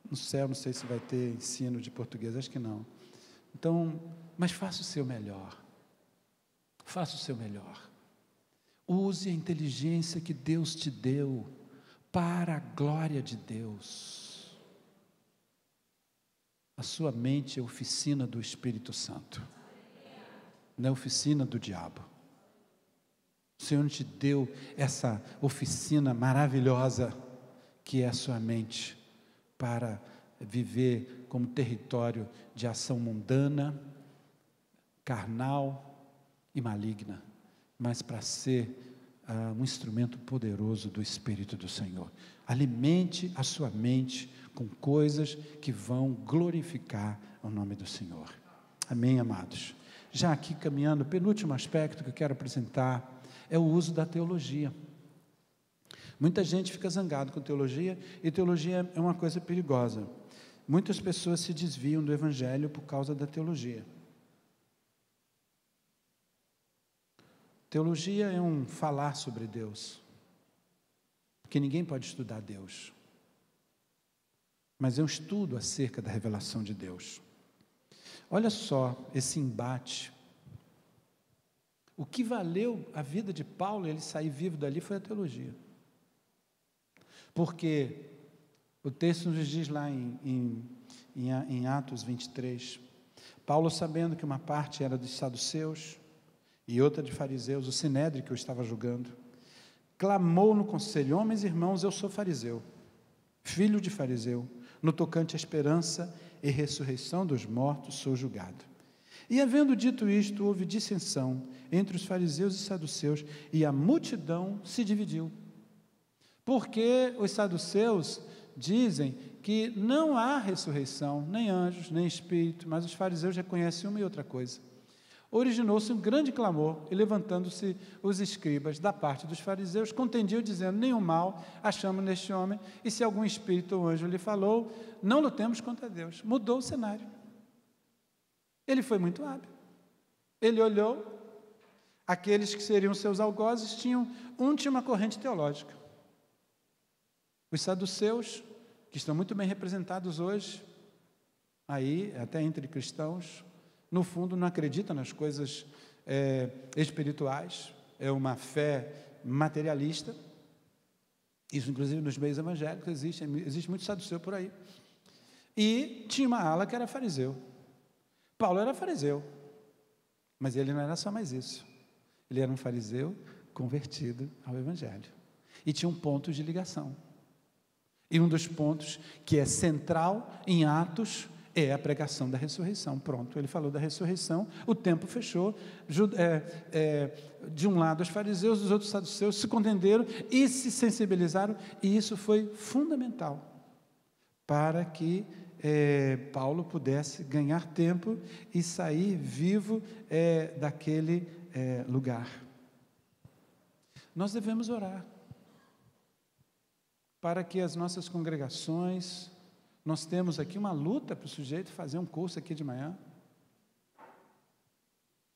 no céu, não sei se vai ter ensino de português, acho que não. Então, mas faça o seu melhor. Faça o seu melhor. Use a inteligência que Deus te deu para a glória de Deus. A sua mente é oficina do Espírito Santo, não é oficina do diabo. O Senhor te deu essa oficina maravilhosa, que é a sua mente, para viver como território de ação mundana, carnal e maligna, mas para ser um instrumento poderoso do Espírito do Senhor. Alimente a sua mente com coisas que vão glorificar o nome do Senhor. Amém, amados? Já aqui caminhando, o penúltimo aspecto que eu quero apresentar é o uso da teologia. Muita gente fica zangado com teologia, e teologia é uma coisa perigosa. Muitas pessoas se desviam do Evangelho por causa da teologia. Teologia é um falar sobre Deus, porque ninguém pode estudar Deus, mas é um estudo acerca da revelação de Deus. Olha só esse embate. O que valeu a vida de Paulo, ele sair vivo dali, foi a teologia. Porque o texto nos diz lá em Atos 23, Paulo, sabendo que uma parte era dos saduceus e outra de fariseus, o sinédrio que eu estava julgando, clamou no conselho: homens e irmãos, eu sou fariseu, filho de fariseu, no tocante à esperança e ressurreição dos mortos sou julgado. E havendo dito isto, houve dissensão entre os fariseus e saduceus, e a multidão se dividiu. Porque os saduceus dizem que não há ressurreição, nem anjos, nem espírito, mas os fariseus reconhecem uma e outra coisa. Originou-se um grande clamor, e levantando-se os escribas da parte dos fariseus, contendiam, dizendo: nenhum mal achamos neste homem, e se algum espírito ou anjo lhe falou, não lutemos contra Deus. Mudou o cenário. Ele foi muito hábil. Ele olhou, aqueles que seriam seus algozes tinha uma corrente teológica. Os saduceus, que estão muito bem representados hoje, aí, até entre cristãos, no fundo não acreditam nas coisas espirituais, é uma fé materialista. Isso, inclusive, nos meios evangélicos existe muito saduceu por aí. E tinha uma ala que era fariseu. Paulo era fariseu, mas ele não era só mais isso. Ele era um fariseu convertido ao Evangelho. E tinha um ponto de ligação. E um dos pontos que é central em Atos é a pregação da ressurreição. Pronto, ele falou da ressurreição, o tempo fechou. De um lado os fariseus, dos outros saduceus se contenderam e se sensibilizaram, e isso foi fundamental para que Paulo pudesse ganhar tempo e sair vivo daquele lugar. Nós devemos orar para que as nossas congregações, nós temos aqui uma luta para o sujeito fazer um curso aqui de manhã,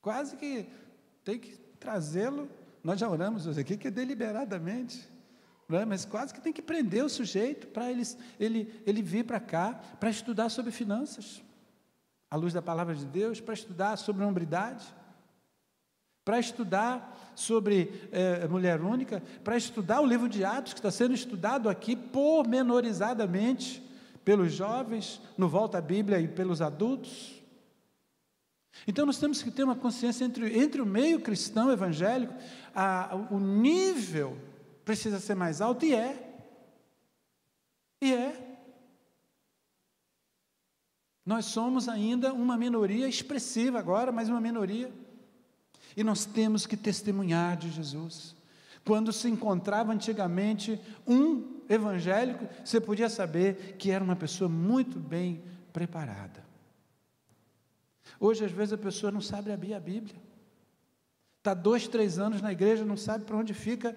quase que tem que trazê-lo, nós já oramos hoje aqui, que é deliberadamente, mas quase que tem que prender o sujeito para ele vir para cá, para estudar sobre finanças, à luz da palavra de Deus, para estudar sobre hombridade, para estudar sobre mulher única, para estudar o livro de Atos, que está sendo estudado aqui pormenorizadamente pelos jovens, no Volta à Bíblia, e pelos adultos. Então nós temos que ter uma consciência entre o meio cristão evangélico, o nível precisa ser mais alto, e é. Nós somos ainda uma minoria expressiva agora, mas uma minoria. E nós temos que testemunhar de Jesus. Quando se encontrava antigamente um evangélico, você podia saber que era uma pessoa muito bem preparada. Hoje, às vezes, a pessoa não sabe abrir a Bíblia. Está 2, 3 anos na igreja, não sabe para onde fica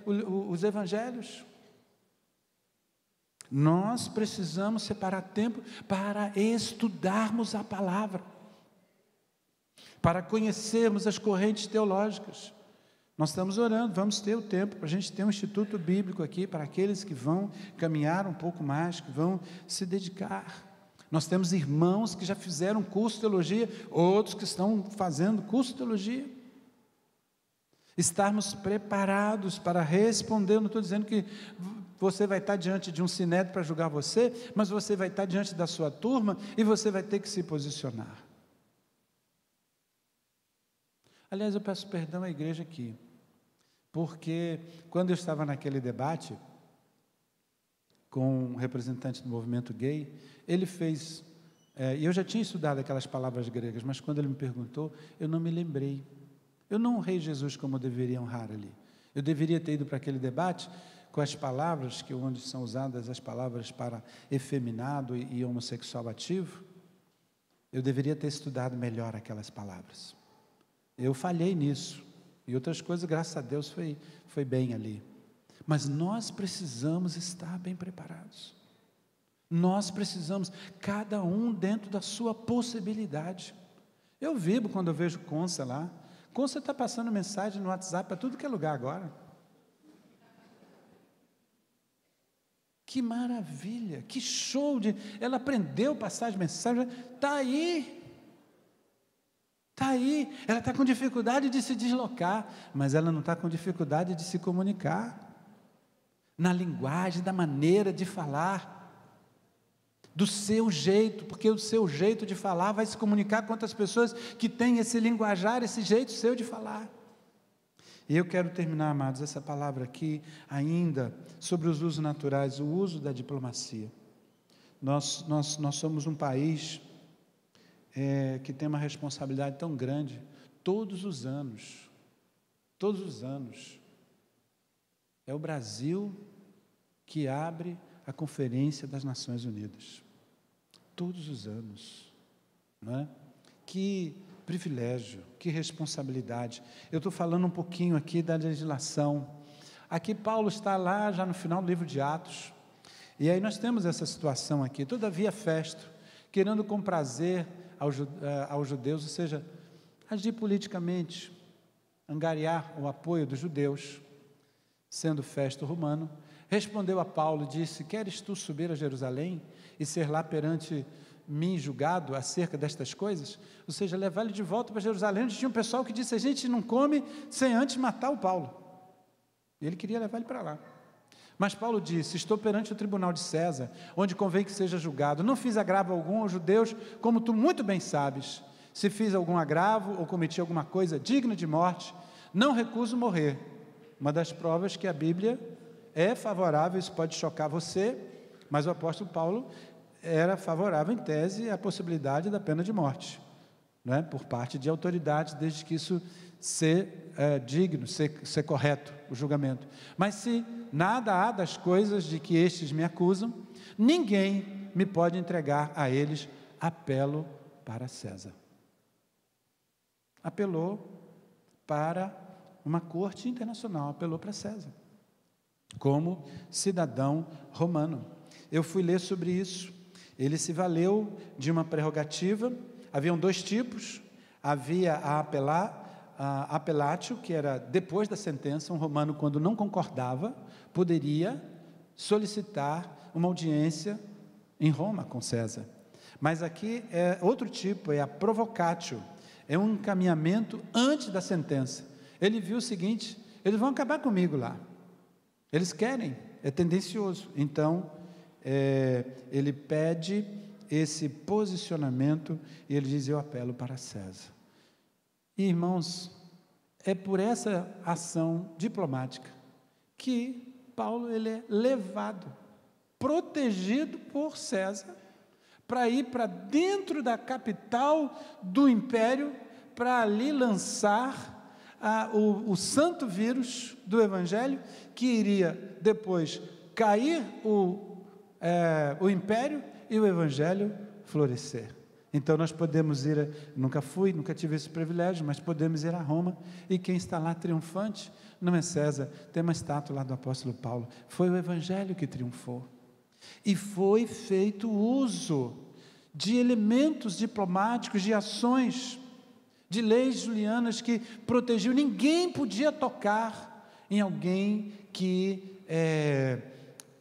os evangelhos. Nós precisamos separar tempo para estudarmos a palavra, para conhecermos as correntes teológicas. Nós estamos orando, vamos ter o tempo para a gente ter um instituto bíblico aqui, para aqueles que vão caminhar um pouco mais, que vão se dedicar. Nós temos irmãos que já fizeram curso de teologia, outros que estão fazendo curso de teologia. estarmos preparados para responder. Eu não estou dizendo que você vai estar diante de um sinédrio para julgar você, mas você vai estar diante da sua turma e você vai ter que se posicionar. Aliás, eu peço perdão à igreja aqui, porque quando eu estava naquele debate com um representante do movimento gay, ele fez, e eu já tinha estudado aquelas palavras gregas, mas quando ele me perguntou, eu não me lembrei. Eu não honrei Jesus como eu deveria honrar ali. Eu deveria ter ido para aquele debate com as palavras, onde são usadas as palavras para efeminado e homossexual ativo. Eu deveria ter estudado melhor aquelas palavras. Eu falhei nisso, e outras coisas, graças a Deus, foi bem ali. Mas nós precisamos estar bem preparados. Nós precisamos, cada um dentro da sua possibilidade. Eu vibro quando eu vejo Consa lá. Consa está passando mensagem no WhatsApp para tudo que é lugar agora. Que maravilha, que show de... Ela aprendeu a passar as mensagens, está aí. Está aí, ela está com dificuldade de se deslocar, mas ela não está com dificuldade de se comunicar, na linguagem, da maneira de falar, do seu jeito, porque o seu jeito de falar vai se comunicar com outras pessoas que têm esse linguajar, esse jeito seu de falar. E eu quero terminar, amados, essa palavra aqui, ainda, sobre os usos naturais, o uso da diplomacia. Nós somos um país que tem uma responsabilidade tão grande, todos os anos, é o Brasil que abre a Conferência das Nações Unidas, todos os anos, não é? Que privilégio, que responsabilidade. Eu estou falando um pouquinho aqui da legislação. Aqui Paulo está lá já no final do livro de Atos, e aí nós temos essa situação aqui. Todavia Festo, querendo comprazer aos judeus, ou seja, agir politicamente, angariar o apoio dos judeus, sendo Festo romano, respondeu a Paulo e disse: queres tu subir a Jerusalém e ser lá perante mim julgado acerca destas coisas? Ou seja, levar ele de volta para Jerusalém, onde tinha um pessoal que disse: a gente não come sem antes matar o Paulo. E ele queria levar ele para lá. Mas Paulo disse: estou perante o tribunal de César, onde convém que seja julgado. Não fiz agravo algum aos judeus, como tu muito bem sabes. Se fiz algum agravo ou cometi alguma coisa digna de morte, não recuso morrer. Uma das provas que a Bíblia é favorável, isso pode chocar você, mas o apóstolo Paulo era favorável em tese à possibilidade da pena de morte, né, por parte de autoridades, desde que isso ser digno, ser correto, o julgamento. Mas se nada há das coisas de que estes me acusam, ninguém me pode entregar a eles. Apelo para César. Apelou para uma corte internacional, apelou para César, como cidadão romano. Eu fui ler sobre isso. Ele se valeu de uma prerrogativa. Haviam dois tipos. Havia a apelatio, que era depois da sentença. Um romano, quando não concordava, poderia solicitar uma audiência em Roma com César. Mas aqui é outro tipo, é a provocatio, é um encaminhamento antes da sentença. Ele viu o seguinte: eles vão acabar comigo lá, eles querem, é tendencioso. Então ele pede esse posicionamento e ele diz: eu apelo para César. E, irmãos, é por essa ação diplomática que Paulo ele é levado, protegido por César, para ir para dentro da capital do império, para ali lançar o santo vírus do Evangelho, que iria depois cair o império e o Evangelho florescer. Então nós podemos ir, nunca tive esse privilégio, mas podemos ir a Roma, e quem está lá triunfante não é César, tem uma estátua lá do apóstolo Paulo. Foi o Evangelho que triunfou, e foi feito uso de elementos diplomáticos, de ações, de leis julianas que protegiam. Ninguém podia tocar em alguém que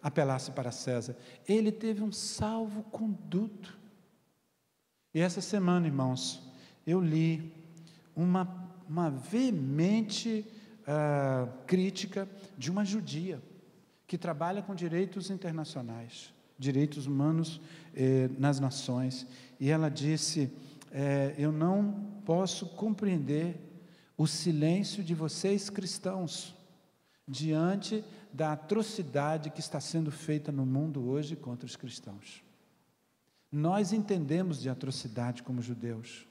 apelasse para César. Ele teve um salvo-conduto. E essa semana, irmãos, eu li uma veemente crítica de uma judia que trabalha com direitos internacionais, direitos humanos nas nações, e ela disse: eu não posso compreender o silêncio de vocês cristãos diante da atrocidade que está sendo feita no mundo hoje contra os cristãos. Nós entendemos de atrocidade como judeus,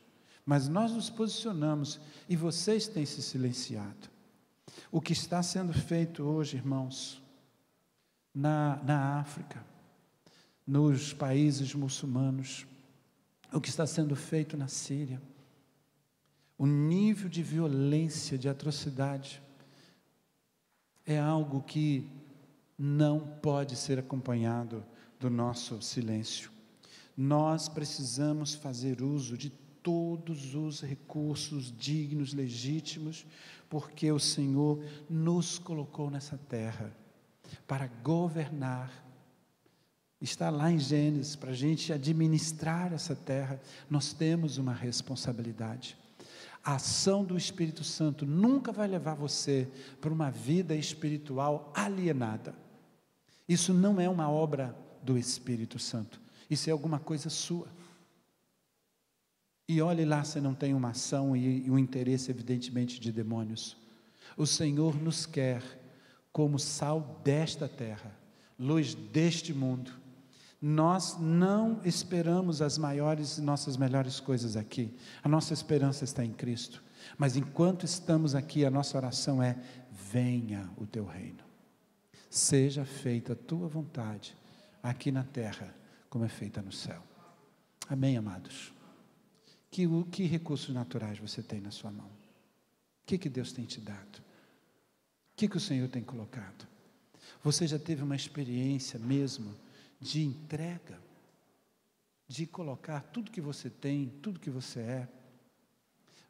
mas nós nos posicionamos e vocês têm se silenciado. O que está sendo feito hoje, irmãos, na África, nos países muçulmanos, o que está sendo feito na Síria, o nível de violência, de atrocidade, é algo que não pode ser acompanhado do nosso silêncio. Nós precisamos fazer uso de todos os recursos dignos, legítimos, porque o Senhor nos colocou nessa terra para governar. Está lá em Gênesis, para a gente administrar essa terra, nós temos uma responsabilidade. A ação do Espírito Santo nunca vai levar você para uma vida espiritual alienada. Isso não é uma obra do Espírito Santo, isso é alguma coisa sua. E olhe lá se não tem uma ação e um interesse evidentemente de demônios. O Senhor nos quer como sal desta terra, luz deste mundo. Nós não esperamos as maiores e nossas melhores coisas aqui, a nossa esperança está em Cristo, mas enquanto estamos aqui, a nossa oração é: venha o teu reino, seja feita a tua vontade, aqui na terra, como é feita no céu. Amém, amados? Que recursos naturais você tem na sua mão? O que Deus tem te dado? O que o Senhor tem colocado? Você já teve uma experiência mesmo de entrega, de colocar tudo que você tem, tudo que você é?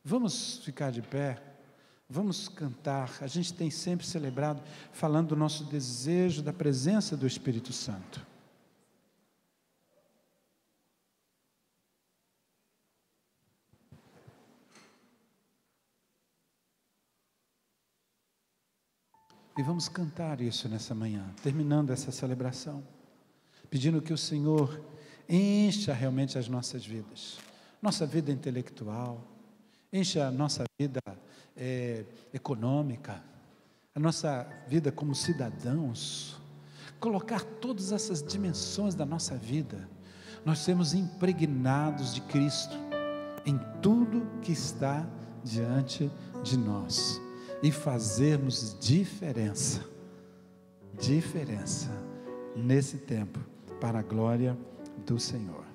Vamos ficar de pé, vamos cantar. A gente tem sempre celebrado falando do nosso desejo da presença do Espírito Santo. E vamos cantar isso nessa manhã, terminando essa celebração, pedindo que o Senhor encha realmente as nossas vidas, nossa vida intelectual, encha a nossa vida econômica, a nossa vida como cidadãos, colocar todas essas dimensões da nossa vida. Nós sermos impregnados de Cristo em tudo que está diante de nós e fazermos diferença nesse tempo, para a glória do Senhor.